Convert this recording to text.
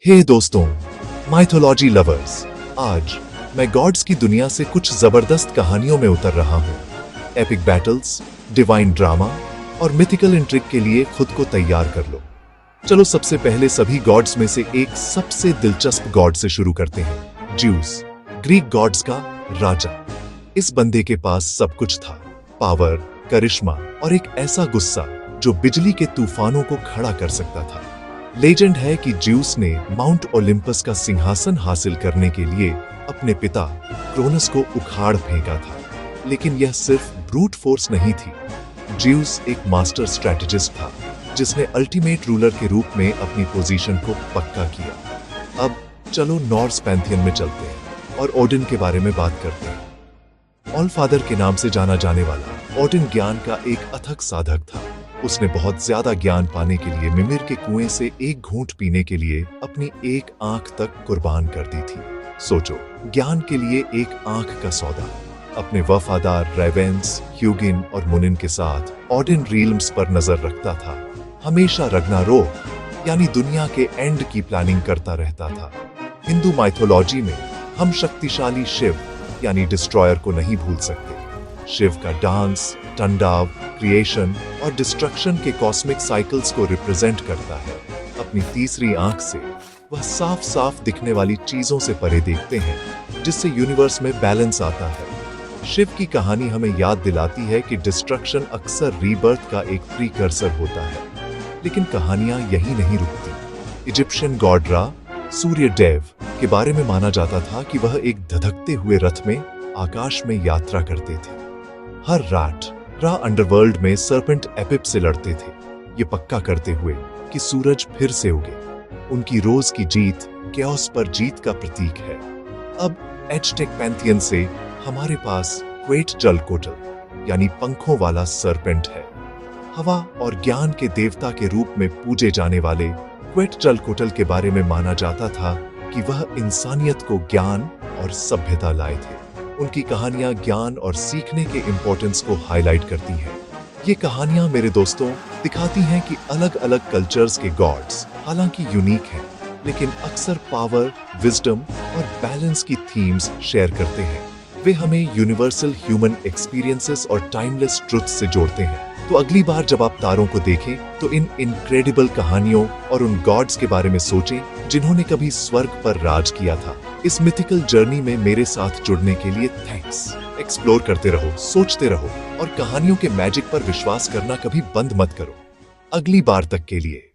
हे दोस्तों, mythology lovers, आज मैं गॉड्स की दुनिया से कुछ जबरदस्त कहानियों में उतर रहा हूँ। एपिक बैटल्स, डिवाइन ड्रामा और मिथिकल इंट्रिग के लिए खुद को तैयार कर लो। चलो सबसे पहले सभी गॉड्स में से एक सबसे दिलचस्प गॉड से शुरू करते हैं, ज्यूस, ग्रीक गॉड्स का राजा। इस बंदे के पास सब कुछ था, पावर, करिश्मा और एक ऐसा गुस्सा जो बिजली के तूफानों को खड़ा कर सकता था। लेजेंड है कि ज्यूस ने माउंट ओलिम्पस का सिंहासन हासिल करने के लिए अपने पिता क्रोनस को उखाड़ फेंका था, लेकिन यह सिर्फ ब्रूट फोर्स नहीं थी। ज्यूस एक मास्टर स्ट्रैटेजिस्ट था जिसने अल्टीमेट रूलर के रूप में अपनी पोजीशन को पक्का किया। अब चलो नॉर्स पैंथियन में चलते हैं और ओडिन के बारे में बात करते हैं। ऑल फादर के नाम से जाना जाने वाला ओडिन ज्ञान का एक अथक साधक था। उसने बहुत ज्यादा ज्ञान पाने के लिए मिमिर के कुएं से एक घूंट पीने के लिए अपनी एक आंख तक कुर्बान कर दी थी। सोचो, ज्ञान के लिए एक आंख का सौदा। अपने वफादार रेवेंस, ह्यूगिन और मुनिन के साथ ओडिन रील्म्स पर नजर रखता था। हमेशा रग्नारोक यानी दुनिया के एंड की प्लानिंग करता रहता था। हिंदू माइथोलॉजी में हम शक्तिशाली शिव यानी डिस्ट्रॉयर को नहीं भूल सकते। शिव का डांस, टंडाव, क्रिएशन और डिस्ट्रक्शन के कॉस्मिक साइकिल्स को रिप्रेजेंट करता है। अपनी तीसरी आंख से वह साफ साफ दिखने वाली चीजों से परे देखते हैं, जिससे यूनिवर्स में बैलेंस आता है। शिव की कहानी हमें याद दिलाती है कि डिस्ट्रक्शन अक्सर रीबर्थ का एक प्रीकर्सर होता है। लेकिन कहानियां यही नहीं रुकती। इजिप्शियन गॉड रा, सूर्य देव के बारे में माना जाता था कि वह एक धधकते हुए रथ में आकाश में यात्रा करते थे। हर रात रा अंडरवर्ल्ड में सर्पेंट एपिप से लड़ते थे, ये पक्का करते हुए कि सूरज फिर से उगे। उनकी रोज की जीत कैओस पर जीत का प्रतीक है। अब एज़टेक पैंथियन से हमारे पास क्वेटजलकोटल यानी पंखों वाला सर्पेंट है। हवा और ज्ञान के देवता के रूप में पूजे जाने वाले क्वेटजलकोटल के बारे में माना जाता था कि वह इंसानियत को ज्ञान और सभ्यता लाए थे। उनकी कहानियां ज्ञान और सीखने के इम्पोर्टेंस को हाईलाइट करती हैं। ये कहानियां मेरे दोस्तों दिखाती हैं कि अलग अलग कल्चर्स के गॉड्स हालांकि यूनिक हैं, लेकिन अक्सर पावर, विजडम और बैलेंस की थीम्स शेयर करते हैं। वे हमें यूनिवर्सल ह्यूमन एक्सपीरियंसेस और टाइमलेस ट्रुथ से जोड़ते हैं। तो अगली बार जब आप तारों को देखें तो इन इनक्रेडिबल कहानियों और उन गॉड्स के बारे में सोचें जिन्होंने कभी स्वर्ग पर राज किया था। इस मिथिकल जर्नी में मेरे साथ जुड़ने के लिए थैंक्स। एक्सप्लोर करते रहो, सोचते रहो और कहानियों के मैजिक पर विश्वास करना कभी बंद मत करो। अगली बार तक के लिए